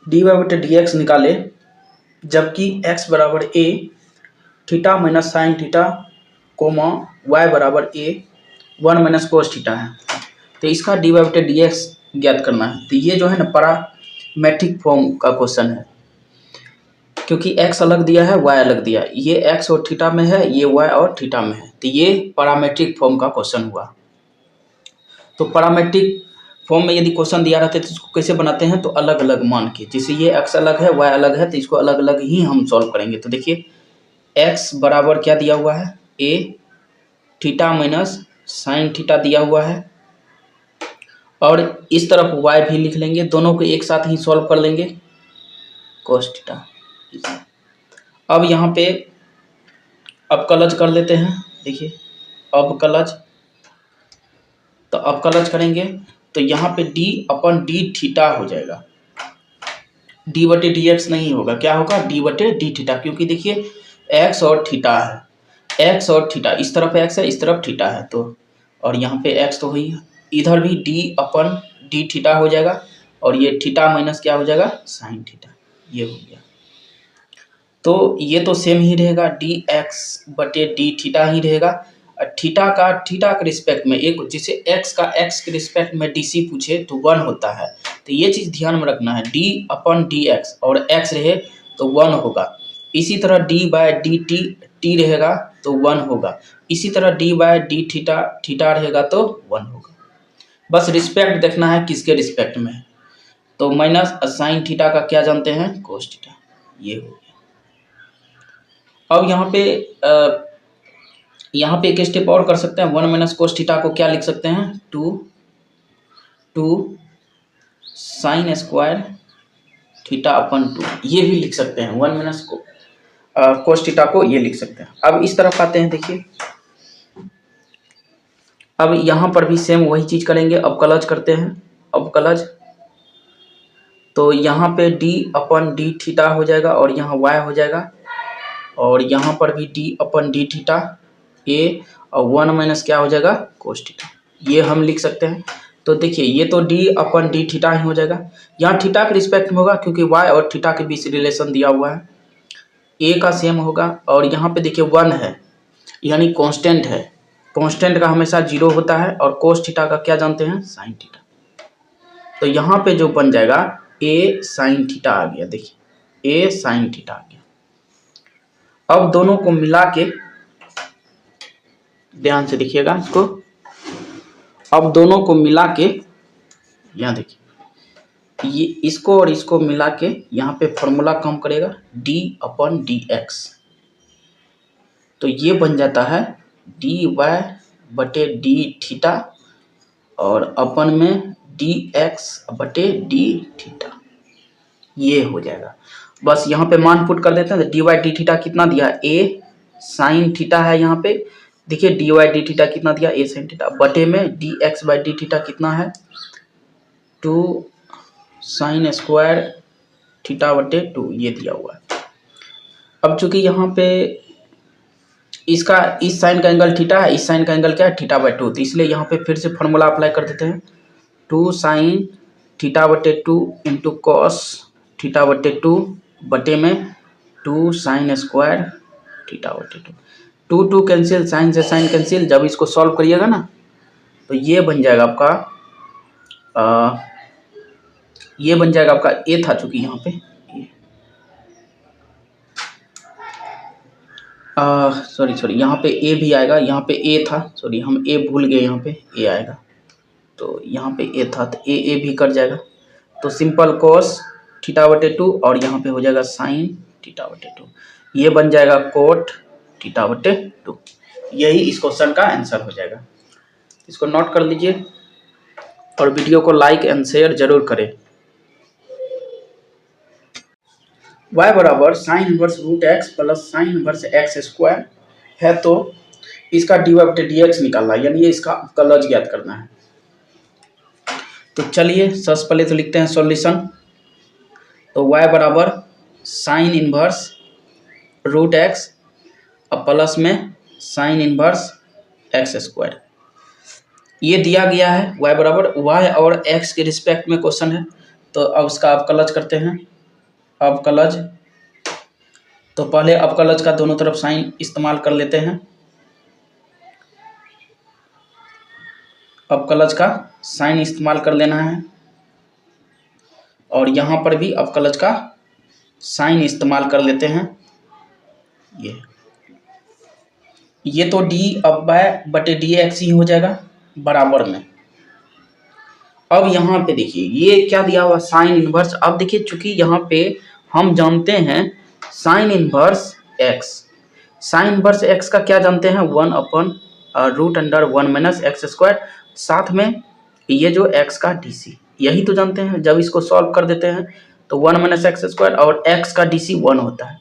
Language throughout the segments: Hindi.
डी वाई बटे डी एक्स निकाले जबकि x बराबर a theta minus sine theta coma y बराबर a 1 माइनस कोस थीटा है। तो इसका डी वाई बटे डी एक्स ज्ञात करना है। तो ये जो है ना पैरामेट्रिक फॉर्म का क्वेश्चन है, क्योंकि x अलग दिया है y अलग दिया है, ये x और थीटा में है, ये y और थीटा में है। तो ये पैरामेट्रिक फॉर्म का क्वेश्चन हुआ। तो पैरामेट्रिक फॉर्म में यदि क्वेश्चन दिया रहता है तो इसको कैसे बनाते हैं, तो अलग अलग मान के, जैसे ये x अलग है y अलग है, तो इसको अलग अलग ही हम सॉल्व करेंगे। तो देखिए x बराबर क्या दिया हुआ है, a theta minus sine theta दिया हुआ है, और इस तरफ y भी लिख लेंगे, दोनों को एक साथ ही सॉल्व कर लेंगे, कोस थीटा। अब यहाँ पे अवकलज कर लेते हैं। देखिए अवकलज, तो अवकलज करेंगे तो यहाँ पे d अपन डी थीटा हो जाएगा, d बटे डी एक्स नहीं होगा, क्या होगा, d बटे डी थीटा, क्योंकि देखिए x और थीटा है, x और थीटा, इस तरफ x है इस तरफ थीटा है, तो और यहाँ पे x तो हुई है, इधर भी d अपन डी थीटा हो जाएगा, और ये थीटा माइनस क्या हो जाएगा, साइन थीटा, ये हो गया। तो ये तो सेम ही रहेगा, डी एक्स बटे डी थीटा ही रहेगा। थीटा के रिस्पेक्ट में एक, जैसे x का x के रिस्पेक्ट में dc पूछे तो 1 होता है, तो ये चीज़ ध्यान में रखना है, d अपन डी एक्स और x रहे तो 1 होगा, इसी तरह d बाय डी t रहेगा तो 1 होगा, इसी तरह d बाय डी थीटा रहेगा तो 1 होगा। बस रिस्पेक्ट देखना है किसके रिस्पेक्ट में है। तो माइनस साइन थीटा का क्या जानते हैं, कोस थीटा, ये हो गया। अब यहाँ पे एक स्टेप और कर सकते हैं, 1 माइनस कोस थीटा को क्या लिख सकते हैं, टू साइन स्क्वायर थीटा अपन 2, ये भी लिख सकते हैं, 1 माइनस कोस थीटा को ये लिख सकते हैं। अब इस तरफ आते हैं, देखिए अब यहाँ पर भी सेम वही चीज करेंगे, अवकलज करते हैं, अवकलज, तो यहाँ पे d अपन डी थीटा हो जाएगा और यहाँ y हो जाएगा, और यहाँ पर भी d upon D theta a और 1 माइनस क्या हो जाएगा, कोस थीटा, ये हम लिख सकते हैं। तो देखिए ये तो d अपन डी थीटा ही हो जाएगा, यहाँ थीटा के रिस्पेक्ट में होगा क्योंकि y और थीटा के बीच रिलेशन दिया हुआ है, a का सेम होगा, और यहाँ पे देखिए 1 है यानी कांस्टेंट है, कांस्टेंट का हमेशा 0 होता है, और कोस थीटा का क्या जानते हैं, साइन थीटा। तो यहाँ पे जो बन जाएगा a साइन थीटा आ गया, देखिए a साइन थीटा आ गया। अब दोनों को मिला के, ध्यान से देखिएगा इसको, अब दोनों को मिला के, यहाँ देखिए ये इसको और इसको मिला के यहाँ पे फॉर्मूला काम करेगा, d अपन डी एक्स, तो ये बन जाता है dy बटे डी थीटा और अपन में dx बटे डी थीटा, ये हो जाएगा। बस यहाँ पे मान पुट कर देते हैं, तो डी वाई डी थीटा कितना दिया, a साइन थीटा है, यहाँ पे देखिए डी वाई डी थीटा कितना दिया, a साइन थीटा, बटे में D x by D theta कितना है, 2 साइन स्क्वायर थीटा बटे 2, ये दिया हुआ है। अब चूंकि यहाँ पे इसका इस साइन का एंगल थीटा है, इस साइन का एंगल क्या है, थीटा बाई 2, तो इसलिए यहाँ पे फिर से फॉर्मूला अप्लाई कर देते हैं, 2 साइन थीटा बटे 2 इंटू कॉस थीटा बटे 2 बटे में 2 साइन स्क्वायर थीटा बटे 2, 2 कैंसिल, साइन से साइन कैंसिल, जब इसको सॉल्व करिएगा ना तो ये बन जाएगा आपका ये बन जाएगा आपका a था, चूंकि यहाँ पे सॉरी यहाँ पे a भी आएगा, यहाँ पे a था, सॉरी हम a भूल गए, यहाँ पे a आएगा, तो यहाँ पे a था, तो a भी कट जाएगा, तो सिंपल कोस थीटा बटे 2 और यहाँ पे हो जाएगा साइन थीटा बटे 2, ये बन जाएगा कोट थीटा बटे 2। यही इस क्वेश्चन का आंसर हो जाएगा। इसको नोट कर लीजिए और वीडियो को लाइक एंड शेयर जरूर करें। y बराबर sine inverse root x plus sine inverse x square है, तो इसका डी वाई बटे डी एक्स निकालना है, यानी इसका अवकलज ज्ञात करना है। तो चलिए सबसे पहले तो लिखते हैं सॉल्यूशन। तो y बराबर साइन इनवर्स रूट एक्स और प्लस में साइन इनवर्स एक्स स्क्वायर, ये दिया गया है। y बराबर y और x के रिस्पेक्ट में क्वेश्चन है, तो अब इसका अवकलज करते हैं। अवकलज। तो पहले अवकलज का दोनों तरफ साइन इस्तेमाल कर लेते हैं। अवकलज का साइन इस्तेमाल कर लेना है और यहाँ पर भी अवकलज का साइन इस्तेमाल कर लेते हैं। ये तो डी अब बटे डी एक्स ही हो जाएगा बराबर में। अब यहाँ पे देखिए ये क्या दिया हुआ साइन इनवर्स। अब देखिए चूंकि यहाँ पे हम जानते हैं sign inverse x, sign inverse x का क्या जानते हैं 1/√1 - x², साथ में ये जो x का डीसी यही तो जानते हैं। जब इसको सॉल्व कर देते हैं तो 1 - x² और x का डीसी 1 होता है,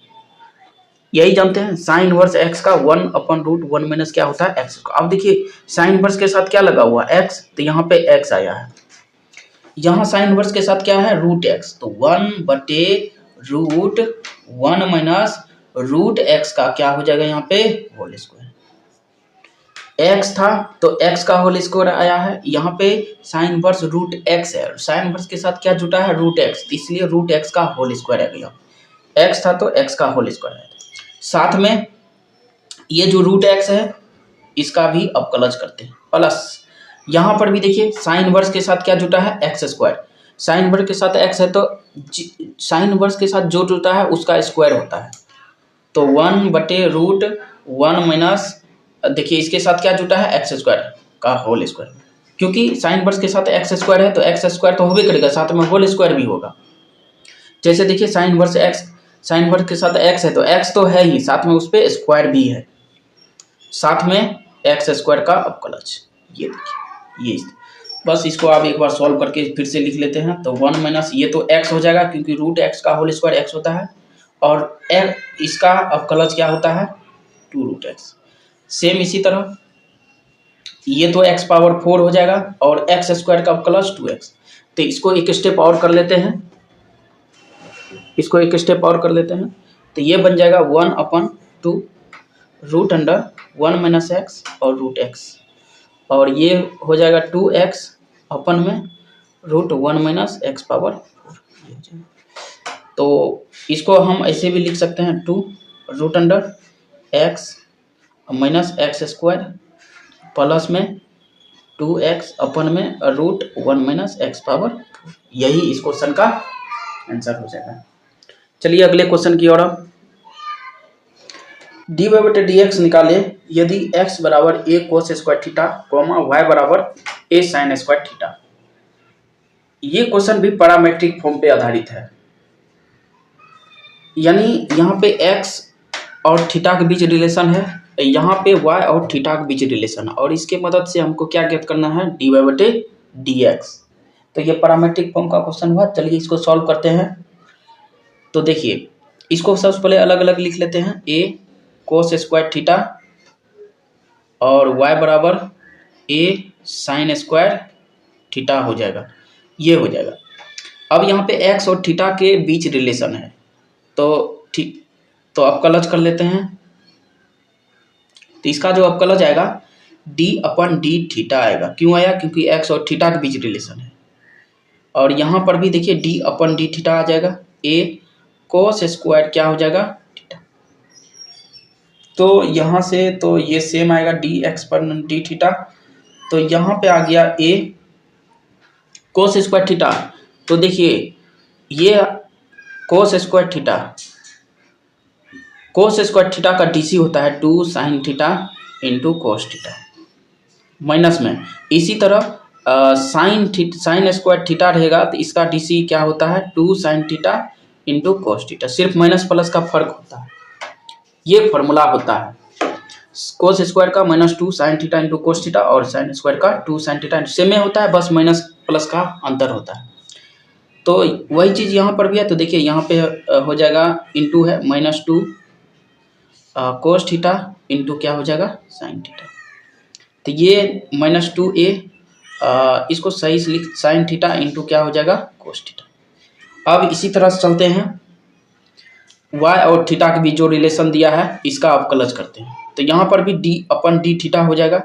यही जानते हैं। साइन इनवर्स x का 1/√1 - क्या होता है x। अब देखिए साइन इनवर्स के साथ क्या लगा हुआ x, तो यहाँ पे x आया है। यहाँ साइन इनवर्स के साथ क्या है √x, तो 1/√1 - √x का क्या हो जाएगा यहाँ पे होल स्क्वायर। x था तो x का होल स्क्वायर आया है। यहाँ पे साइन इनवर्स √x है, साइन इनवर्स के साथ क्या जुटा है √x, इसलिए √x का होल स्क्वायर आ गया। x था तो x का होल स्क्वायर है। साथ में ये जो √x है इसका भी अवकलज करते हैं प्लस यहाँ पर भी देखिए साइन इनवर्स के साथ क्या जुटा है x²। साइन इनवर्स के साथ x है तो साइन इनवर्स के साथ जो जुटा है उसका स्क्वायर होता है। तो 1/√1 - देखिए इसके साथ क्या जुटा है x² का होल स्क्वायर, क्योंकि साइन इनवर्स के साथ x² है तो x² तो होबे करेगा, साथ में होल स्क्वायर भी होगा। जैसे देखिए साइन इनवर्स के साथ x है तो x तो है ही, साथ में उस पर स्क्वायर भी है, साथ में x² का अवकलज। ये देखिए ये बस इसको आप एक बार सॉल्व करके फिर से लिख लेते हैं। तो 1 - ये तो x हो जाएगा क्योंकि √x का होल स्क्वायर x होता है और इसका अवकलज क्या होता है 2√x। सेम इसी तरह ये तो x⁴ हो जाएगा और x² का अवकलज 2x। तो इसको एक स्टेप और कर लेते हैं, तो ये बन जाएगा 1/2√1 - x और √x, और ये हो जाएगा 2x अपन में √1 - x⁴। तो इसको हम ऐसे भी लिख सकते हैं 2√x - x² प्लस में 2x अपन में √1 - x⁴। यही इस क्वेश्चन का आंसर हो जाएगा। चलिए अगले क्वेश्चन की ओर। dy/dx निकाले यदि x = a cos² θ, y = a sin² θ। ये क्वेश्चन भी पैरामेट्रिक फॉर्म पे आधारित है, यानी यहाँ पे x और थीटा के बीच रिलेशन है, यहाँ पे y और थीटा के बीच रिलेशन है, और इसके मदद से हमको क्या ज्ञात करना है dy/dx। तो ये पैरामेट्रिक फॉर्म का क्वेश्चन हुआ। चलिए इसको सॉल्व करते हैं। तो देखिए इसको सबसे पहले अलग अलग लिख लेते हैं, a cos² θ और y = a sin² θ हो जाएगा, ये हो जाएगा। अब यहाँ पे x और थीटा के बीच रिलेशन है तो अवकलज कर लेते हैं। तो इसका जो अवकलज आएगा d/dθ आएगा। क्यों आया, क्योंकि x और थीटा के बीच रिलेशन है। और यहाँ पर भी देखिए d/dθ आ जाएगा, a cos² क्या हो जाएगा थीटा। तो यहाँ से तो ये सेम आएगा dx/dθ। तो यहाँ पे आ गया a cos² θ। तो देखिए ये cos² θ का डीसी होता है 2 sin θ × cos θ माइनस में। इसी तरह sin² θ रहेगा तो इसका डीसी क्या होता है 2 sin θ × cos θ। सिर्फ माइनस प्लस का फर्क होता है, ये फॉर्मूला होता है cos² का -2 sin θ × cos θ और sin² का 2 sin θ। सेम होता है, बस माइनस प्लस का अंतर होता है। तो वही चीज़ यहाँ पर भी है। तो देखिए यहाँ पे हो जाएगा इंटू है -2 cos θ × क्या हो जाएगा sin θ। तो ये -2a इसको सही से लिख sin θ × क्या हो जाएगा cos θ। अब इसी तरह से चलते हैं, y और थीटा के बीच जो रिलेशन दिया है इसका अवकलज करते हैं। तो यहाँ पर भी d/dθ हो जाएगा,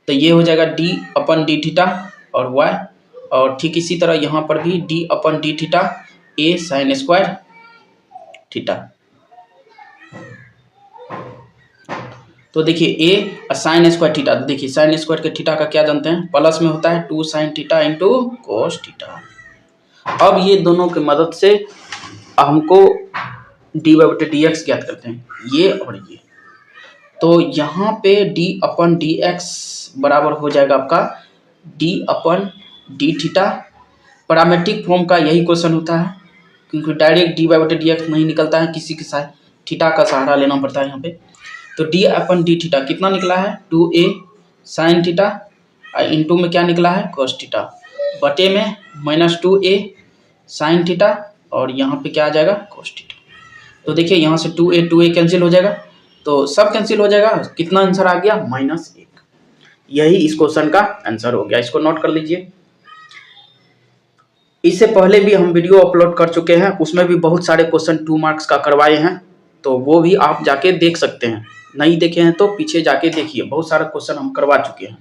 तो ये हो जाएगा d/dθ और y, और ठीक इसी तरह यहाँ पर भी d/dθ a sin² थीटा। तो देखिए ए साइन स्क्वायर थीटा, देखिए साइन स्क्वायर के थीटा का क्या जानते हैं, प्लस में होता है 2 sine theta into cos theta. अब ये दोनों की मदद से हमको डी बाई बटे डी एक्स ज्ञात करते हैं, ये और ये। तो यहाँ पे डी अपन डी एक्स बराबर हो जाएगा आपका डी अपन डी थीटा। पैरामेट्रिक फॉर्म का यही क्वेश्चन होता है, क्योंकि डायरेक्ट डी बाई बटे डी एक्स नहीं निकलता है, किसी के साथ थीटा का सहारा लेना पड़ता है यहाँ पे। तो डी अपन डी थीटा कितना निकला है 2a साइन थीटा, इंटू में क्या निकला है कोस थीटा, बटे में -2a साइन थीटा, और यहाँ पे क्या आ जाएगा कोस थीटा। तो देखिए यहाँ से 2a कैंसिल हो जाएगा, तो सब कैंसिल हो जाएगा, कितना आंसर आ गया -1। यही इस क्वेश्चन का आंसर हो गया, इसको नोट कर लीजिए। इससे पहले भी हम वीडियो अपलोड कर चुके हैं, उसमें भी बहुत सारे क्वेश्चन 2 मार्क्स का करवाए हैं, तो वो भी आप जाके देख सकते हैं। नहीं देखे हैं तो पीछे जाके देखिए, बहुत सारा क्वेश्चन हम करवा चुके हैं।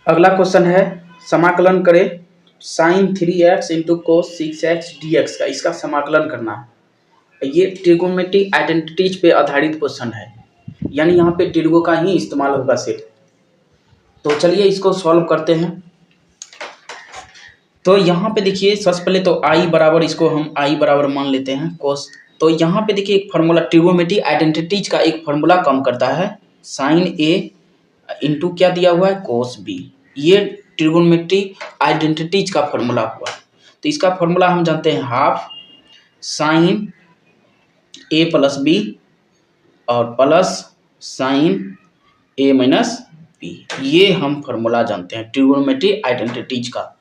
अगला क्वेश्चन है समाकलन करें sign 3x into cos 6x dx का, इसका समाकलन करना है। ये ट्रिगोनोमेट्रिक आइडेंटिटीज पे आधारित क्वेश्चन है, यानी यहाँ पे ट्रिगो का ही इस्तेमाल होगा सिर्फ। तो चलिए इसको सॉल्व करते हैं। तो यहाँ पे देखिए सबसे पहले तो i बराबर, इसको हम i बराबर मान लेते हैं कोस। तो यहाँ पे देखिए एक फार्मूला, ट्रिगोनोमेट्रिक आइडेंटिटीज का एक फार्मूला काम करता है, साइन a इंटू क्या दिया हुआ है कोस b। ये ट्रिगोनोमेट्रिक आइडेंटिटीज का फार्मूला हुआ। तो इसका फार्मूला हम जानते हैं half sine a plus b और plus sign a minus b, ये हम फार्मूला जानते हैं ट्रिगोनोमेट्रिक आइडेंटिटीज का।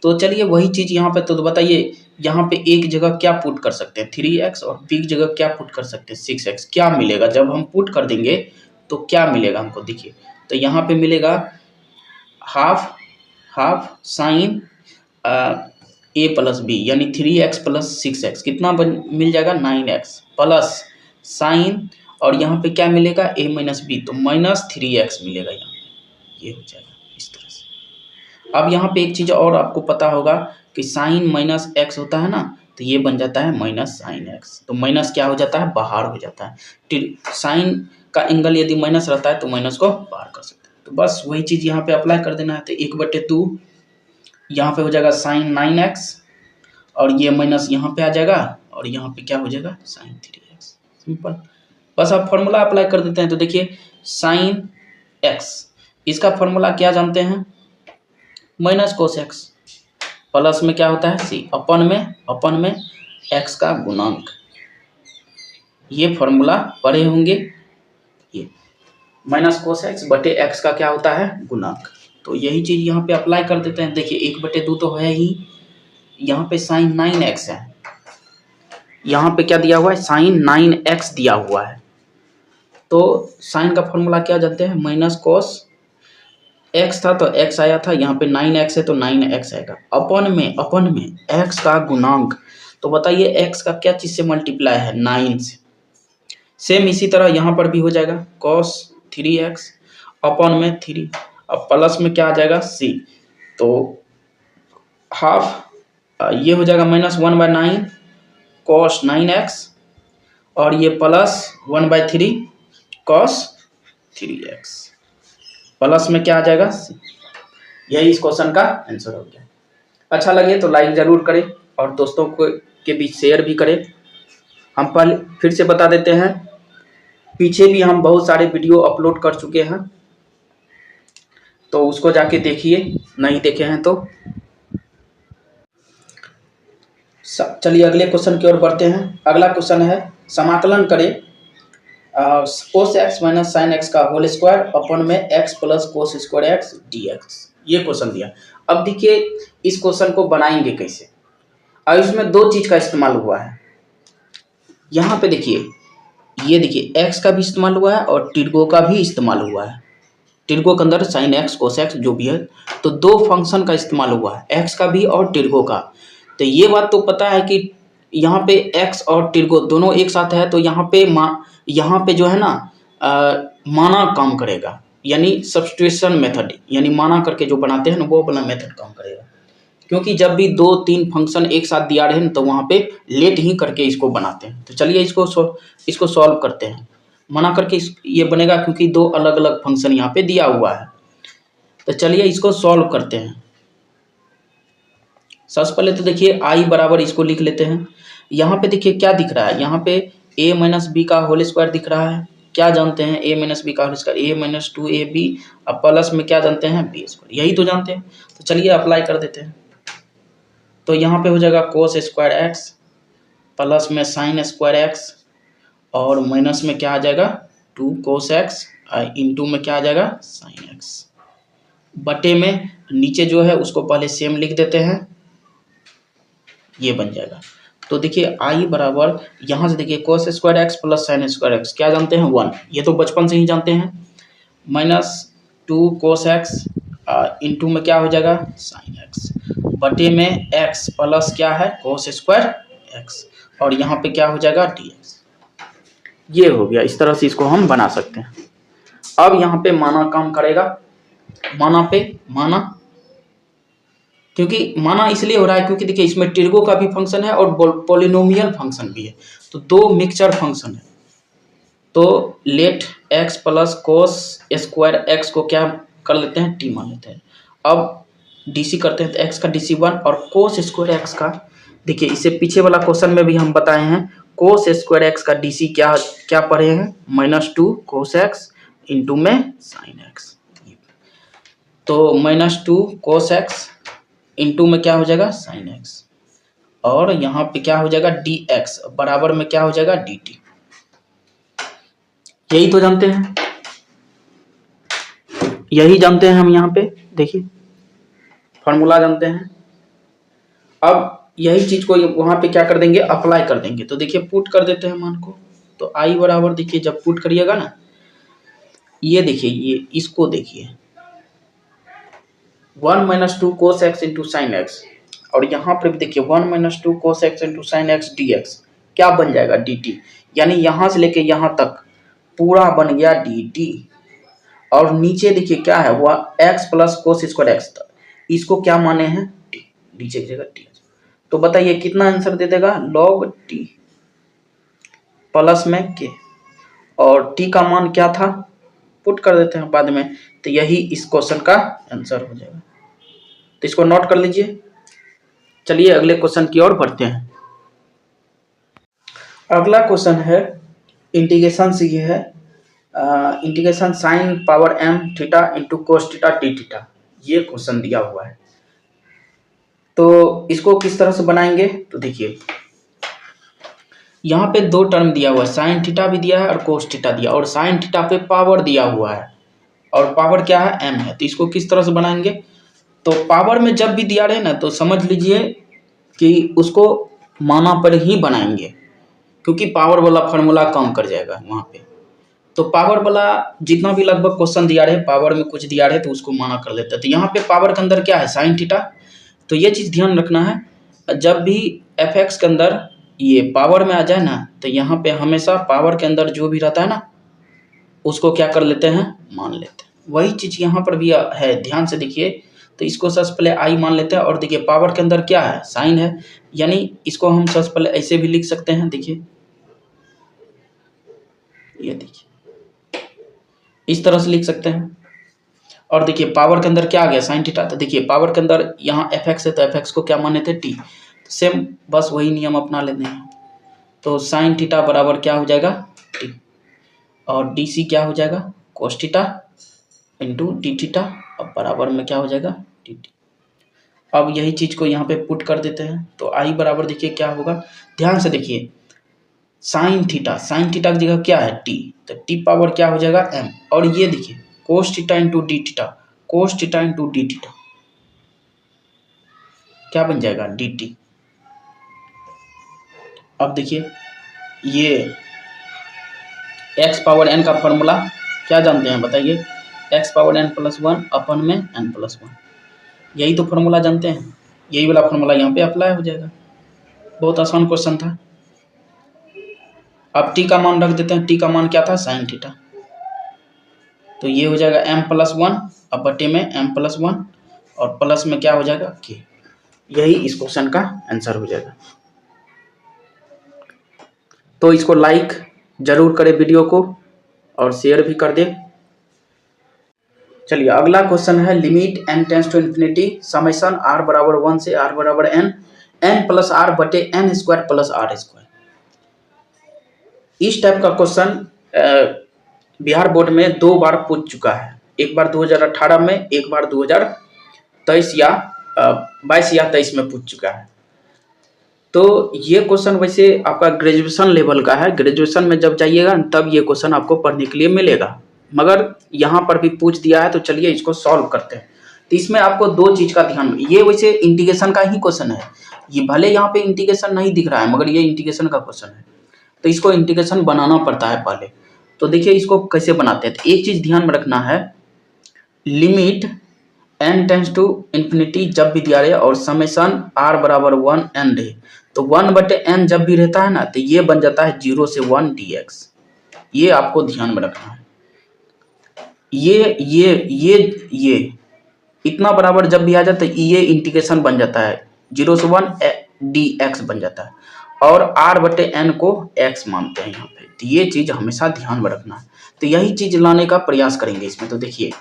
तो चलिए वही चीज़ यहाँ पे, तो बताइए यहाँ पे एक जगह क्या पुट कर सकते हैं 3x और b की जगह क्या पुट कर सकते हैं 6x, क्या मिलेगा जब हम पुट कर देंगे तो क्या मिलेगा हमको, देखिए। तो यहाँ पे मिलेगा half sine a plus b, यानी 3x प्लस 6x कितना मिल जाएगा 9x, प्लस साइन, और यहाँ पे क्या मिलेगा a माइनस b, तो -3x मिलेगा यहाँ, ये हो जाएगा इस तरह से। अब यहाँ पे एक चीज़ और आपको पता होगा कि साइन माइनस एक्स होता है ना, तो ये बन जाता है माइनस साइन एक्स, तो माइनस क्या हो जाता है बाहर हो जाता है। साइन का एंगल यदि माइनस रहता है तो माइनस को बाहर कर सकते हैं। तो बस वही चीज़ यहाँ पे अप्लाई कर देना है। तो 1/2 यहाँ पे हो जाएगा साइन 9x, और ये माइनस यहाँ पे आ जाएगा, और यहाँ पे क्या हो जाएगा साइन 3x, सिंपल। बस आप फॉर्मूला अप्लाई कर देते हैं। तो देखिए साइन x, इसका फॉर्मूला क्या जानते हैं माइनस कोस एक्स, प्लस में क्या होता है c, अपन में x का गुणांक, ये फॉर्मूला पढ़े होंगे, ये माइनस कोस एक्स बटे x का क्या होता है गुणांक। तो यही चीज़ यहाँ पे अप्लाई कर देते हैं। देखिए 1/2 तो है ही, यहाँ पे साइन 9x है, यहाँ पे क्या दिया हुआ है साइन 9x दिया हुआ है। तो साइन का फॉर्मूला क्या जानते हैं माइनस कोस x था तो x आया था, यहाँ पे 9x है तो 9x आएगा, अपन में x का गुणांक। तो बताइए x का क्या चीज़ से मल्टीप्लाई है 9 से, सेम इसी तरह यहाँ पर भी हो जाएगा cos 3x अपन में 3, अब प्लस में क्या आ जाएगा c, तो हाफ ये हो जाएगा -1/9 cos 9x, और ये प्लस 1/3 cos 3x, प्लस में क्या आ जाएगा c। यही इस क्वेश्चन का आंसर हो गया। अच्छा लगे तो लाइक जरूर करें और दोस्तों को के बीच शेयर भी करें। हम पहले फिर से बता देते हैं, पीछे भी हम बहुत सारे वीडियो अपलोड कर चुके हैं, तो उसको जाके देखिए, नहीं देखे हैं तो। चलिए अगले क्वेश्चन की ओर बढ़ते हैं। अगला क्वेश्चन है समाकलन करें cos x minus sine x का होल स्क्वायर अपन में x plus cos square x dx, ये क्वेश्चन दिया। अब देखिए इस क्वेश्चन को बनाएंगे कैसे। अब इसमें दो चीज का इस्तेमाल हुआ है, यहाँ पे देखिए, ये देखिए x का भी इस्तेमाल हुआ है और टिर्गो का भी इस्तेमाल हुआ है। टिर्गो के अंदर साइन एक्स कोस एक्स जो भी है, तो दो फंक्शन का इस्तेमाल हुआ है, x का भी और टिर्गो का। तो ये बात तो पता है कि यहाँ पे x और टिर्गो दोनों एक साथ है, तो यहाँ पे जो है ना माना काम करेगा, यानी सब्स्टिट्यूशन मेथड, यानी माना करके जो बनाते हैं ना वो वाला मेथड काम करेगा। क्योंकि जब भी 2-3 फंक्शन एक साथ दिया रहे तो वहाँ पे लेट ही करके इसको बनाते हैं। तो चलिए इसको सॉल्व करते हैं। मना करके ये बनेगा क्योंकि 2 अलग अलग फंक्शन यहाँ पे दिया हुआ है। तो चलिए इसको सॉल्व करते हैं। सबसे पहले तो देखिए आई बराबर इसको लिख लेते हैं। यहाँ पे देखिए क्या दिख रहा है, यहाँ पे a माइनस बी का होल स्क्वायर दिख रहा है। क्या जानते हैं a माइनस बी का whole square, a minus 2ab, अब प्लस में क्या जानते हैं b स्क्वायर, यही तो जानते हैं। तो चलिए अप्लाई कर देते हैं। तो यहाँ पे हो जाएगा कोस स्क्वायर एक्स प्लस में साइन स्क्वायर एक्स और माइनस में क्या आ जाएगा 2 कोस एक्स इंटू में क्या आ जाएगा साइन एक्स, बटे में नीचे जो है उसको पहले सेम लिख देते हैं, ये बन जाएगा। तो देखिए आई बराबर यहाँ से देखिए कोस square x plus sine square x क्या जानते हैं 1, ये तो बचपन से ही जानते हैं, माइनस 2 कोस एक्स इंटू में क्या हो जाएगा साइन एक्स, बटे में एक्स प्लस क्या है कोस स्क्वायर एक्स और यहाँ पे क्या हो जाएगा dx। ये हो गया, इस तरह से इसको हम बना सकते हैं। अब यहाँ पे माना काम करेगा, माना क्योंकि माना इसलिए हो रहा है क्योंकि देखिए इसमें टिर्गो का भी फंक्शन है और पॉलिनोमियल फंक्शन भी है, तो 2 मिक्सचर फंक्शन है। तो let x plus cos square x को क्या कर लेते हैं t मान लेते हैं। अब डीसी करते हैं तो x का डीसी 1 और कोस स्क्वायर एक्स का, देखिए इससे पीछे वाला क्वेश्चन में भी हम बताए हैं कोस स्क्वायर एक्स का डीसी क्या पढ़े हैं -2 कोस एक्स इंटू में साइन एक्स। तो -2 कोस एक्स इंटू में क्या हो जाएगा साइन एक्स और यहाँ पे क्या हो जाएगा dx बराबर में क्या हो जाएगा dt। यही तो जानते हैं, यही जानते हैं हम यहाँ पे, देखिए फॉर्मूला जानते हैं। अब यही चीज को वहां पे क्या कर देंगे अप्लाई कर देंगे। तो देखिए पुट कर देते हैं मान को। तो आई बराबर देखिए जब पुट करिएगा ना, ये देखिए ये इसको देखिए 1 minus 2 cos x into sine x और यहाँ पर देखिए 1 minus 2 cos x into sine x dx क्या बन जाएगा dt, यानी यहाँ से लेके यहाँ तक पूरा बन गया dt। और नीचे देखिए क्या है वह x plus cos square x, इसको क्या माने हैं t, नीचे की जगह t। तो बताइए कितना आंसर दे देगा log t प्लस में k और t का मान क्या था पुट कर देते हैं बाद में, तो यही इस क्वेश्चन का आंसर हो जाएगा। तो इसको नोट कर लीजिए। चलिए अगले क्वेश्चन की ओर बढ़ते हैं। अगला क्वेश्चन है इंटीग्रेशन से, ये है integration sine power m theta into cos theta T theta, ये क्वेश्चन दिया हुआ है। तो इसको किस तरह से बनाएंगे, तो देखिए यहाँ पे 2 टर्म दिया हुआ है, साइन थीटा भी दिया है और कोस थीटा दिया, और साइन थीटा पे पावर दिया हुआ है और पावर क्या है m है। तो इसको किस तरह से बनाएंगे, तो पावर में जब भी दिया रहे ना तो समझ लीजिए कि उसको माना पर ही बनाएंगे, क्योंकि पावर वाला फार्मूला काम कर जाएगा वहाँ पे। तो पावर वाला जितना भी लगभग क्वेश्चन दिया रहे पावर में कुछ दिया रहे तो उसको माना कर लेते हैं। तो यहाँ पे पावर के अंदर क्या है साइन थीटा, तो ये चीज़ ध्यान रखना है जब भी एफ एक्स के अंदर ये पावर में आ जाए ना तो यहाँ पे हमेशा पावर के अंदर जो भी रहता है ना उसको क्या कर लेते हैं मान लेते हैं। वही चीज़ यहाँ पर भी है, ध्यान से देखिए। तो इसको सबसे पहले आई मान लेते हैं और देखिए पावर के अंदर क्या है साइन है, यानी इसको हम सबसे पहले ऐसे भी लिख सकते हैं, देखिए ये देखिए इस तरह से लिख सकते हैं। और देखिए पावर के अंदर क्या आ गया साइन थीटा, तो देखिए पावर के अंदर यहाँ एफ एक्स है तो एफ एक्स को क्या माने थे टी, सेम बस वही नियम अपना लेते हैं। तो साइन थीटा बराबर क्या हो जाएगा टी और डी सी क्या हो जाएगा कोस थीटा इंटू डी थीटा और बराबर में क्या हो जाएगा डी टी। अब यही चीज़ को यहाँ पे पुट कर देते हैं। तो आई बराबर देखिए क्या होगा, ध्यान से देखिए साइन थीटा की जगह क्या है टी, तो टी पावर क्या हो जाएगा एम, और ये देखिए कोस थीटा इंटू डी थीटा, कोस थीटा इंटू डी थीटा क्या बन जाएगा डी टी। अब देखिए ये x पावर n का फॉर्मूला क्या जानते हैं बताइए, x पावर n प्लस 1 अपन में n प्लस 1, यही तो फॉर्मूला जानते हैं। यही वाला फॉर्मूला यहाँ पे अप्लाई हो जाएगा, बहुत आसान क्वेश्चन था। अब t का मान रख देते हैं, t का मान क्या था साइन थीटा, तो ये हो जाएगा m प्लस 1 अब बटे में m प्लस 1 और प्लस में क्या हो जाएगा k, यही इस क्वेश्चन का आंसर हो जाएगा। तो इसको लाइक जरूर करें वीडियो को और शेयर भी कर दे। चलिए अगला क्वेश्चन है limit n tends to infinity summation r बराबर 1 से r बराबर n प्लस r बटे n square plus r square. इस टाइप का क्वेश्चन बिहार बोर्ड में 2 बार पूछ चुका है, एक बार 2018 में, एक बार 2023 या 22 या 23 में पूछ चुका है। तो ये क्वेश्चन वैसे आपका ग्रेजुएशन लेवल का है, ग्रेजुएशन में जब जाइएगा तब ये क्वेश्चन आपको पढ़ने के लिए मिलेगा, मगर यहाँ पर भी पूछ दिया है तो चलिए इसको सॉल्व करते हैं। तो इसमें आपको 2 चीज का ध्यान, ये वैसे इंटीग्रेशन का ही क्वेश्चन है, ये भले यहाँ पे इंटीग्रेशन नहीं दिख रहा है मगर ये इंटीग्रेशन का क्वेश्चन है, तो इसको इंटीग्रेशन बनाना पड़ता है पहले। तो देखिए इसको कैसे बनाते हैं। तो एक चीज ध्यान में रखना है, limit n tends to infinity जब भी दिया रहे और समेशन r बराबर 1 n रहे, तो 1 बटे n जब भी रहता है ना तो ये बन जाता है 0 से 1 dx। ये आपको ध्यान में रखना है। ये इतना बराबर जब भी आ जाता है ये इंटीग्रेशन बन जाता है 0 से 1 dx बन जाता है, और r बटे n को x मानते हैं यहाँ पे। तो ये चीज हमेशा ध्यान में रखना है। तो यही चीज लाने का प्रयास करेंगे इसमें। तो देखिए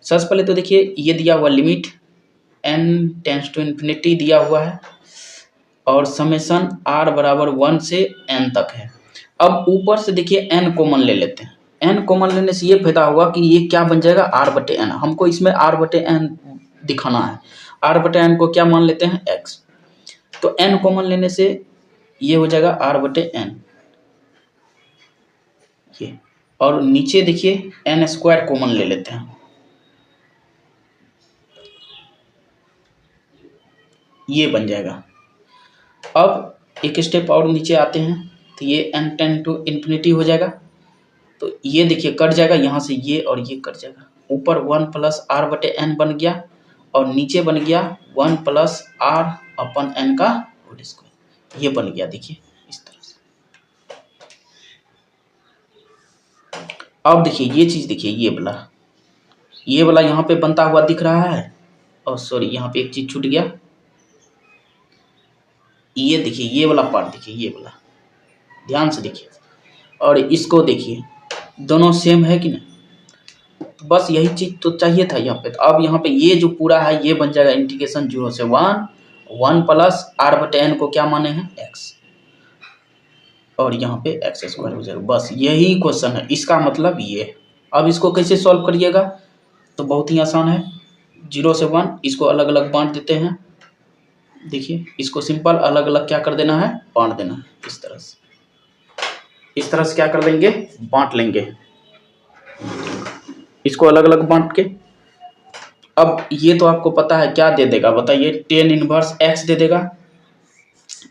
सबसे पहले तो देखिए ये दिया हुआ limit n tends to infinity दिया हुआ है और समेशन r बराबर 1 से n तक है। अब ऊपर से देखिए n कॉमन ले लेते हैं। n कॉमन लेने से ये फायदा होगा कि ये क्या बन जाएगा r बटे n। हमको इसमें r बटे n दिखाना है, r बटे n को क्या मान लेते हैं x। तो n कॉमन लेने से ये हो जाएगा r बटे n ये, और नीचे देखिए n स्क्वायर कॉमन ले लेते हैं, ये बन जाएगा। अब एक स्टेप और नीचे आते हैं तो ये n टेंस टू इन्फिनिटी हो जाएगा। तो ये देखिए कट जाएगा, यहाँ से ये और ये कट जाएगा। ऊपर 1 प्लस r बटे n बन गया और नीचे बन गया 1 प्लस r अपन n का होल स्क्वायर, ये बन गया। देखिए इस तरह से। अब देखिए ये चीज देखिए, ये वाला यहाँ पे बनता हुआ दिख रहा है, और सॉरी यहाँ पे एक चीज छूट गया। ये देखिए ये वाला पार्ट देखिए, ये वाला ध्यान से देखिए, और इसको देखिए दोनों सेम है कि नहीं। तो बस यही चीज तो चाहिए था यहाँ पे। तो अब यहाँ पे ये जो पूरा है ये बन जाएगा इंटीग्रेशन 0 से 1 प्लस r बटे n को क्या माने हैं x, और यहाँ पे x स्क्वायर हो जाएगा। बस यही क्वेश्चन है, इसका मतलब ये। अब इसको कैसे सॉल्व करिएगा, तो बहुत ही आसान है। 0 से 1 इसको अलग अलग बांट देते हैं। देखिए इसको सिंपल अलग अलग क्या कर देना है, बांट देना है। इस तरह से क्या कर लेंगे, बांट लेंगे इसको अलग अलग बांट के। अब ये तो आपको पता है क्या दे देगा बताइए, tan इनवर्स x दे देगा,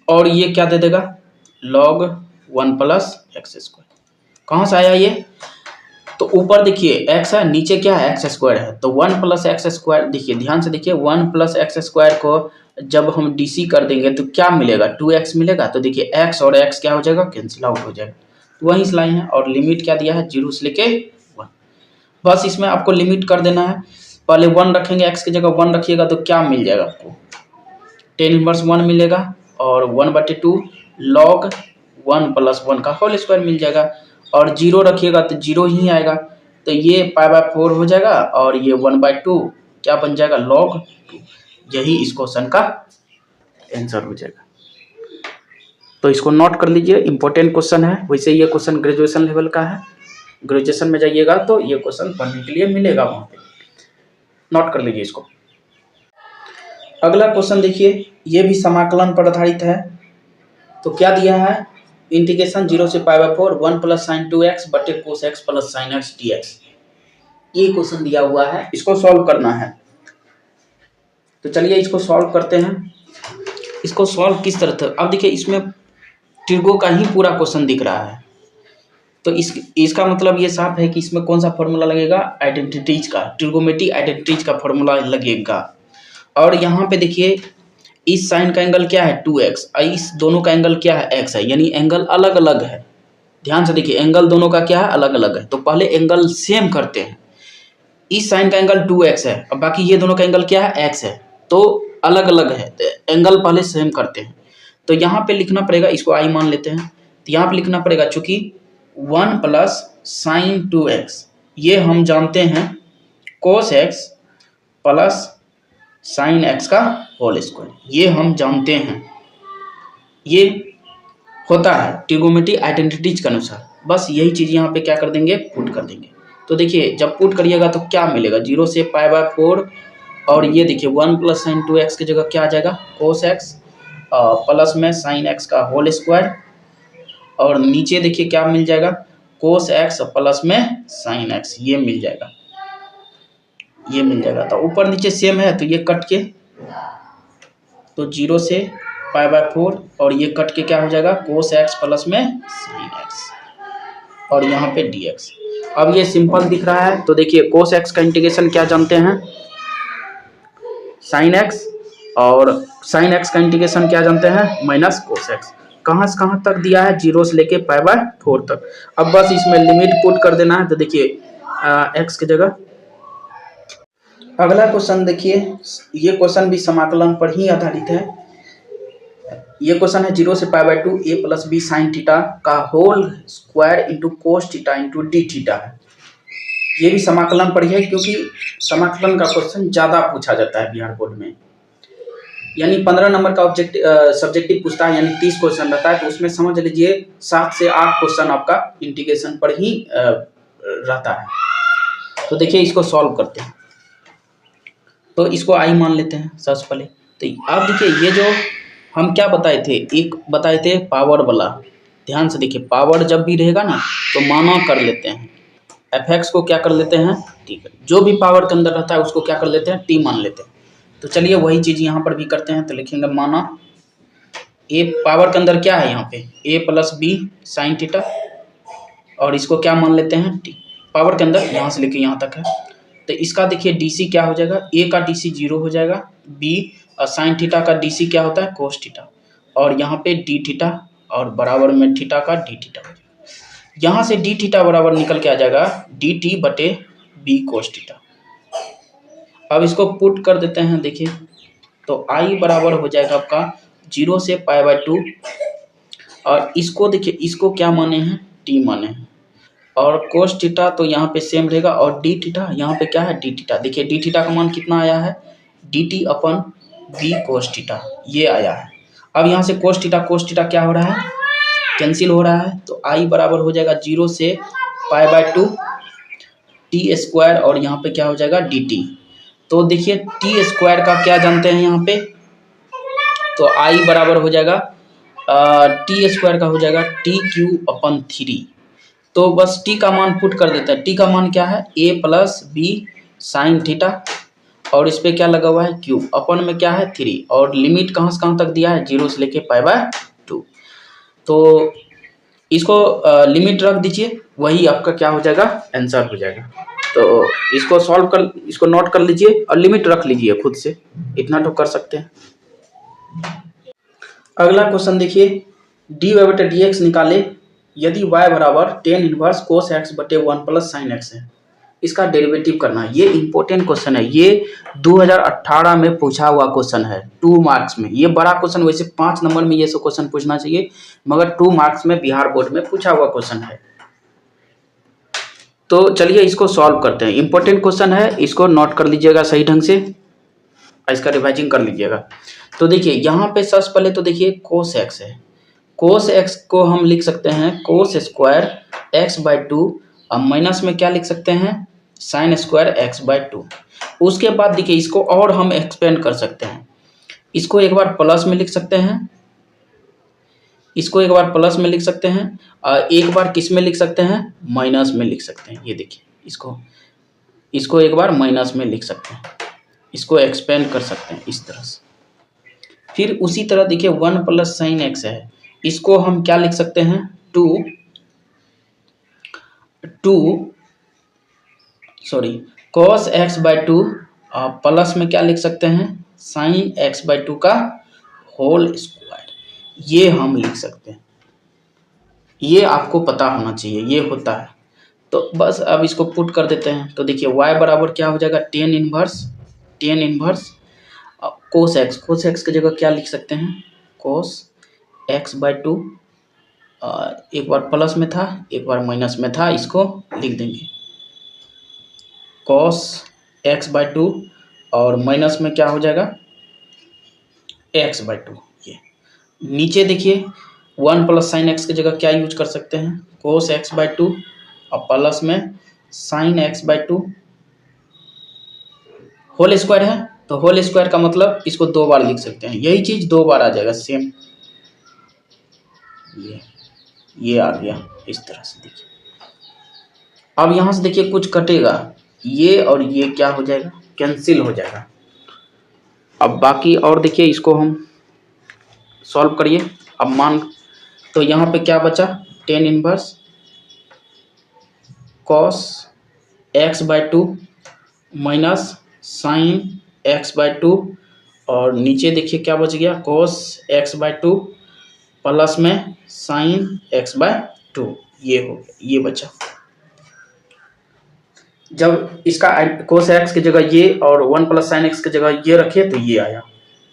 और ये क्या दे देगा log 1 प्लस एक्स स्क्वायर। कहाँ से आया ये, तो ऊपर देखिए x है, नीचे क्या है एक्स स्क्वायर है, तो 1 प्लस एक्स स्क्वायर। देखिए ध्यान से देखिए 1 प्लस एक्स स्क्वायर को जब हम DC कर देंगे तो क्या मिलेगा, 2x मिलेगा। तो देखिए x और x क्या हो जाएगा, कैंसिल आउट हो जाएगा। तो वहीं से लाए हैं, और लिमिट क्या दिया है 0 से लेके 1। बस इसमें आपको लिमिट कर देना है। पहले 1 रखेंगे, x की जगह 1 रखिएगा तो क्या मिल जाएगा आपको, tan इनवर्स 1 मिलेगा, और 1/2 log 1 प्लस 1 का होल स्क्वायर मिल जाएगा, और 0 रखिएगा तो 0 ही आएगा। तो ये π/4 हो जाएगा, और ये 1/2 क्या बन जाएगा log 2। यही इस क्वेश्चन का आंसर हो जाएगा। तो इसको नोट कर लीजिए, इंपॉर्टेंट क्वेश्चन है। वैसे ये क्वेश्चन ग्रेजुएशन लेवल का है, ग्रेजुएशन में जाइएगा तो ये क्वेश्चन पढ़ने के लिए मिलेगा वहाँ पे, नोट कर लीजिए इसको। अगला क्वेश्चन देखिए, ये भी समाकलन पर आधारित है। तो क्या दिया है, इंटीग्रेशन 0 से π/4 1 प्लस साइन 2x बटे कोस x plus sign x dx। ये क्वेश्चन दिया हुआ है, इसको सॉल्व करना है। तो चलिए इसको सॉल्व करते हैं। इसको सॉल्व किस तरह था, अब देखिए इसमें ट्रिगो का ही पूरा क्वेश्चन दिख रहा है। तो इसका मतलब ये साफ है कि इसमें कौन सा फॉर्मूला लगेगा, आइडेंटिटीज का, ट्रिगोमेट्रिक आइडेंटिटीज का फॉर्मूला लगेगा। और यहाँ पे देखिए इस साइन का एंगल क्या है 2x, इस दोनों का एंगल क्या है x है, यानी एंगल अलग अलग है। ध्यान से देखिए एंगल दोनों का क्या है, अलग अलग है। तो पहले एंगल सेम करते हैं। इस साइन का एंगल 2x है, और बाकी ये दोनों का एंगल क्या है x है। तो अलग अलग है, तो एंगल पहले सेम करते हैं। तो यहाँ पे लिखना पड़ेगा, इसको आई मान लेते हैं, तो यहाँ पे लिखना पड़ेगा चूंकि 1 प्लस साइन 2x, ये हम जानते हैं कोस x प्लस साइन x का होल स्क्वायर, ये हम जानते हैं, ये होता है ट्रिगोनोमेट्री आइडेंटिटीज के अनुसार। बस यही चीज़ यहाँ पे क्या कर देंगे, पुट कर देंगे। तो देखिए जब पुट करिएगा तो क्या मिलेगा, 0 से π/4, और ये देखिए 1 प्लस साइन 2x की जगह क्या आ जाएगा, कोस x प्लस में साइन x का होल स्क्वायर, और नीचे देखिए क्या मिल जाएगा, कोस x प्लस में साइन x, ये मिल जाएगा, ये मिल जाएगा। तो ऊपर नीचे सेम है तो ये कट के, तो 0 से π/4 और ये कट के क्या हो जाएगा, कोस x प्लस में साइन x, और यहाँ पे dx। अब ये सिंपल दिख रहा है, तो देखिए कोस x का इंटीग्रेशन क्या जानते हैं, साइन x, और साइन x का इंटीग्रेशन क्या जानते हैं, माइनस कोस x। कहाँ से कहाँ तक दिया है, 0 से लेके π/4 तक। अब बस इसमें लिमिट पुट कर देना है। तो देखिए x की जगह, अगला क्वेश्चन देखिए, ये क्वेश्चन भी समाकलन पर ही आधारित है। ये क्वेश्चन है 0 से π/2 a plus b sine theta का whole square into cos theta into d theta है। ये भी समाकलन पर ही है, क्योंकि समाकलन का क्वेश्चन ज़्यादा पूछा जाता है बिहार बोर्ड में, यानी 15 नंबर का सब्जेक्टिव पूछता है, यानी 30 क्वेश्चन रहता है, तो उसमें समझ लीजिए 7 से 8 क्वेश्चन आपका इंटीग्रेशन पर ही रहता है। तो देखिए इसको सॉल्व करते हैं, तो इसको आई मान लेते हैं सबसे पहले। तो आप देखिए ये जो हम क्या बताए थे, एक बताए थे पावर वाला, ध्यान से देखिए, पावर जब भी रहेगा ना तो माना कर लेते हैं, fx को क्या कर लेते हैं, ठीक है, जो भी पावर के अंदर रहता है उसको क्या कर लेते हैं, t मान लेते हैं। तो चलिए वही चीज़ यहाँ पर भी करते हैं। तो लिखेंगे माना a पावर के अंदर क्या है, यहाँ पे a plus b sine theta, और इसको क्या मान लेते हैं, t पावर के अंदर, यहाँ से लेके यहाँ तक है। तो इसका देखिए dc क्या हो जाएगा, a का dc 0 हो जाएगा, b साइन थीटा का dc क्या होता है, कोस थीटा, और यहाँ पे d थीटा, और बराबर में थीटा का d थीटा हो जाएगा। यहाँ से d थीटा बराबर निकल के आ जाएगा dt बटे b कोस थीटा। अब इसको पुट कर देते हैं, देखिए तो i बराबर हो जाएगा आपका 0 से π/2, और इसको देखिए, इसको क्या माने हैं, t माने हैं, और कोस थीटा तो यहाँ पे सेम रहेगा, और डी थीटा यहाँ पे क्या है, डी थीटा। देखिए डी थीटा का मान कितना आया है, dt अपन b कोस थीटा, ये आया है। अब यहाँ से कोस थीटा क्या हो रहा है, कैंसिल हो रहा है, तो i बराबर हो जाएगा 0 से π/2 t स्क्वायर, और यहाँ पे क्या हो जाएगा dt। तो देखिए t स्क्वायर का क्या जानते हैं यहाँ पे, तो i बराबर हो जाएगा t स्क्वायर का हो जाएगा t³/3। तो बस t का मान पुट कर देते हैं। t का मान क्या है, a plus b sine theta, और इस पे क्या लगा हुआ है, क्यूब, अपन में क्या है 3, और लिमिट कहाँ से कहाँ तक दिया है, 0 से लेके π/2। तो इसको लिमिट रख दीजिए, वही आपका क्या हो जाएगा, आंसर हो जाएगा। तो इसको सॉल्व कर, इसको नोट कर लीजिए और लिमिट रख लीजिए खुद से, इतना तो कर सकते हैं। अगला क्वेश्चन देखिए, dy/dx निकाले यदि y बराबर tan इनवर्स कोस x बटे 1 प्लस साइन x है, इसका डेरिवेटिव करना है। ये इंपॉर्टेंट क्वेश्चन है, ये 2018 में पूछा हुआ क्वेश्चन है 2 मार्क्स में। ये बड़ा क्वेश्चन, वैसे 5 नंबर में ये सब क्वेश्चन पूछना चाहिए, मगर 2 मार्क्स में बिहार बोर्ड में पूछा हुआ क्वेश्चन है। तो चलिए इसको सॉल्व करते हैं, इंपॉर्टेंट क्वेश्चन है, इसको नोट कर लीजिएगा सही ढंग से, इसका रिवाइजिंग कर लीजिएगा। तो देखिए यहाँ पे सबसे पहले तो देखिए कोस x है, कोस x को हम लिख सकते हैं कोस स्क्वायर x/2, अब माइनस में क्या लिख सकते हैं, साइन स्क्वायर x/2। उसके बाद देखिए इसको और हम एक्सपेंड कर सकते हैं, इसको एक बार प्लस में लिख सकते हैं, इसको एक बार प्लस में लिख सकते हैं, एक बार किस में लिख सकते हैं, माइनस में लिख सकते हैं। ये देखिए इसको एक बार माइनस में लिख सकते हैं, इसको एक्सपेंड कर सकते हैं इस तरह से। फिर उसी तरह देखिए 1 प्लस साइन x है, इसको हम क्या लिख सकते हैं, 2 cos x/2 प्लस में क्या लिख सकते हैं, साइन x/2 का होल स्क्वायर, ये हम लिख सकते हैं। ये आपको पता होना चाहिए, ये होता है। तो बस अब इसको पुट कर देते हैं। तो देखिए y बराबर क्या हो जाएगा, tan इनवर्स कोस एक्स की जगह क्या लिख सकते हैं, कोस x/2, एक बार प्लस में था एक बार माइनस में था, इसको लिख देंगे cos x/2 और माइनस में क्या हो जाएगा x/2। ये नीचे देखिए 1 प्लस साइन एक्स की जगह क्या यूज कर सकते हैं, cos x/2 और प्लस में साइन x/2 होल स्क्वायर है, तो होल स्क्वायर का मतलब इसको 2 बार लिख सकते हैं, यही चीज 2 बार आ जाएगा सेम। ये आ गया इस तरह से। देखिए अब यहां से देखिए कुछ कटेगा, ये और ये क्या हो जाएगा, कैंसिल हो जाएगा। अब बाकी और देखिए इसको हम सॉल्व करिए। अब मान तो यहाँ पे क्या बचा, tan inverse cos x/2 minus sine x/2 और नीचे देखिए क्या बच गया, cos x/2 प्लस में साइन x/2। ये हो गया, ये बचा। जब इसका cos x की जगह ये और 1 प्लस साइन x की जगह ये रखे तो ये आया।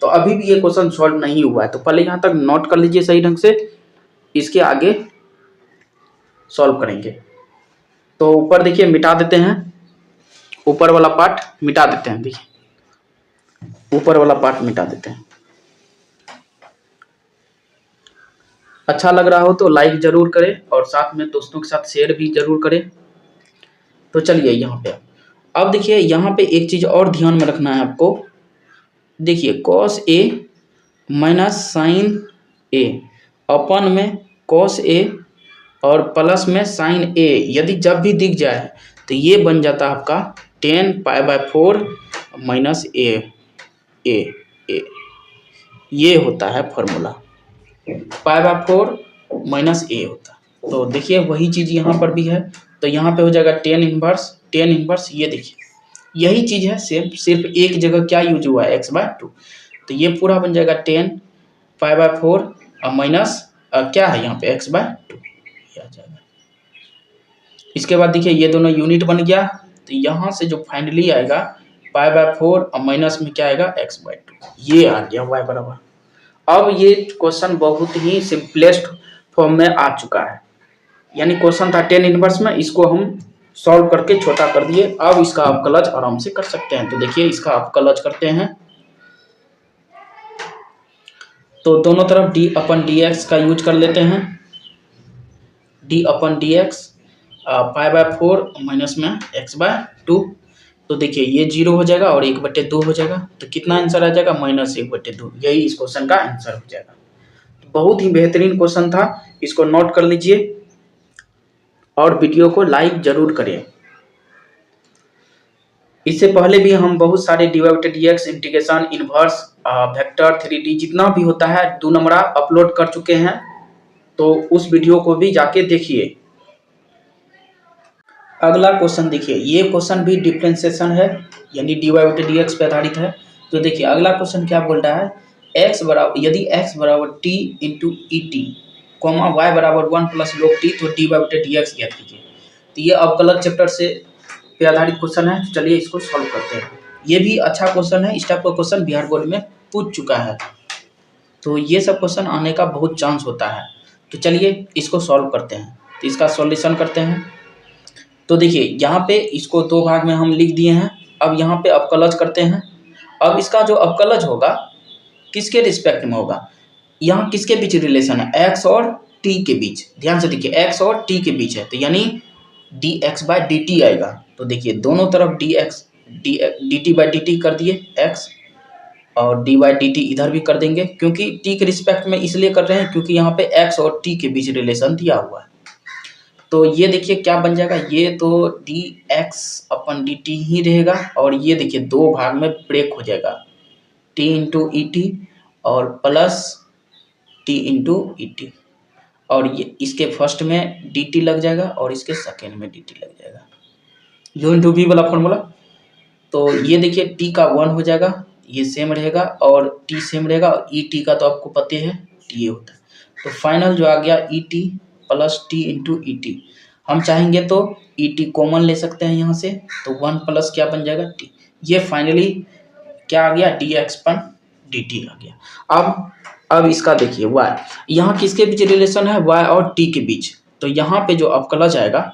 तो अभी भी ये क्वेश्चन सॉल्व नहीं हुआ है, तो पहले यहाँ तक नोट कर लीजिए सही ढंग से, इसके आगे सॉल्व करेंगे। तो ऊपर देखिए मिटा देते हैं, ऊपर वाला पार्ट मिटा देते हैं। देखिए ऊपर वाला पार्ट मिटा देते हैं। अच्छा लग रहा हो तो लाइक जरूर करें और साथ में दोस्तों के साथ शेयर भी जरूर करें। तो चलिए यहाँ पे अब देखिए यहाँ पे एक चीज और ध्यान में रखना है आपको। देखिए cos a minus sine a अपन में cos a और प्लस में साइन a यदि जब भी दिख जाए तो ये बन जाता है आपका 10π/4 माइनस a। ये होता है फॉर्मूला, π/4 माइनस a होता है। तो देखिए वही चीज यहाँ पर भी है, तो यहाँ पे हो जाएगा 10 इनवर्स। ये देखिए यही चीज है सेम, सिर्फ एक जगह क्या यूज हुआ है x/2। तो ये पूरा बन जाएगा 10π/4 और माइनस क्या है यहाँ पे x/2 आ जाएगा। इसके बाद देखिए ये दोनों यूनिट बन गया, तो यहाँ से जो फाइनली आएगा π/4 और माइनस में क्या आएगा x/2, ये आ गया y बराबर। अब ये क्वेश्चन बहुत ही सिंपलेस्ट फॉर्म में आ चुका है, यानी क्वेश्चन था 10 इनवर्स में, इसको हम सॉल्व करके छोटा कर दिए। अब इसका अवकलज आराम से कर सकते हैं। तो देखिए इसका अवकलज करते हैं, तो दोनों तरफ d/dx का यूज कर लेते हैं। d/dx π/4 माइनस में x/2। तो देखिए ये 0 हो जाएगा और 1/2 हो जाएगा, तो कितना आंसर आ जाएगा -1/2। यही इस क्वेश्चन का आंसर हो जाएगा। तो बहुत ही बेहतरीन क्वेश्चन था, इसको नोट कर लीजिए और वीडियो को लाइक जरूर करें। इससे पहले भी हम बहुत सारे dy/dx integration inverse vector 3D जितना भी होता है 2 नंबरा अपलोड कर चुके हैं, तो उस वीडियो को भी जाके देखिए। अगला क्वेश्चन देखिए, ये क्वेश्चन भी डिफरेंशिएशन है, यानी dy/dx पे आधारित है। तो देखिए अगला क्वेश्चन क्या बोल रहा है, यदि x बराबर t into E T comma y बराबर 1 प्लस log t तो dy/dx ज्ञात कीजिए। तो ये अवकलज चैप्टर से पे आधारित क्वेश्चन है। तो चलिए इसको सॉल्व करते हैं। ये भी अच्छा क्वेश्चन है, इस टाइप का क्वेश्चन बिहार बोर्ड में पूछ चुका है, तो ये सब क्वेश्चन आने का बहुत चांस होता है। तो चलिए इसको सॉल्व करते हैं। तो इसका सॉल्यूशन करते हैं। तो देखिए यहाँ पे इसको 2 भाग में हम लिख दिए हैं। अब यहाँ पे अवकलज करते हैं। अब इसका जो अवकलज होगा किसके रिस्पेक्ट में होगा, यहाँ किसके बीच रिलेशन है, x और t के बीच। ध्यान से देखिए x और t के बीच है, तो यानी dx/dt आएगा। तो देखिए दोनों तरफ dt/dt कर दिए x और dy/dt इधर भी कर देंगे, क्योंकि t के रिस्पेक्ट में इसलिए कर रहे हैं क्योंकि यहाँ पे x और t के बीच रिलेशन दिया हुआ है। तो ये देखिए क्या बन जाएगा, ये तो dx/dt ही रहेगा और ये देखिए 2 भाग में ब्रेक हो जाएगा, t इंटू ई टी और plus t into E T, और ये इसके फर्स्ट में dt लग जाएगा और इसके सेकेंड में dt लग जाएगा, u इंटू v वाला फॉर्मूला। तो ये देखिए t का 1 हो जाएगा, ये सेम रहेगा और t सेम रहेगा, और ई टी का तो आपको पता है t होता है। तो फाइनल जो आ गया E T plus T into E T. हम चाहेंगे तो ई टी कॉमन ले सकते हैं यहाँ से, तो 1 प्लस क्या बन जाएगा t। ये फाइनली क्या आ गया dx/dt dt आ गया। अब इसका देखिए y, यहाँ किसके बीच रिलेशन है, y और t के बीच। तो यहाँ पे जो अवकलज आएगा,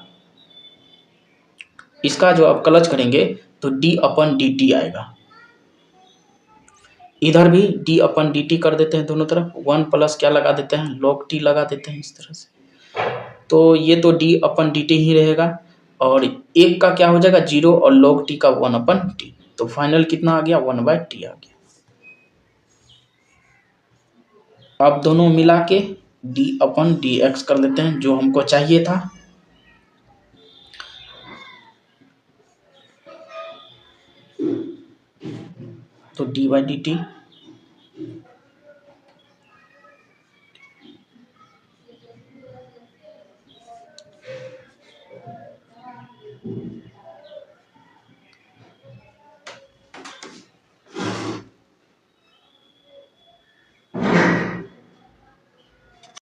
इसका जो अवकलज करेंगे तो d/dt आएगा। इधर भी d/dt कर देते हैं दोनों तरफ, 1 प्लस क्या लगा देते हैं, log t लगा देते हैं इस तरह से। तो ये तो d/dt ही रहेगा, और एक का क्या हो जाएगा 0 और log t का 1/t। तो फाइनल कितना आ गया, 1/t आ गया। अब दोनों मिला के d/dx कर लेते हैं जो हमको चाहिए था। तो d/dt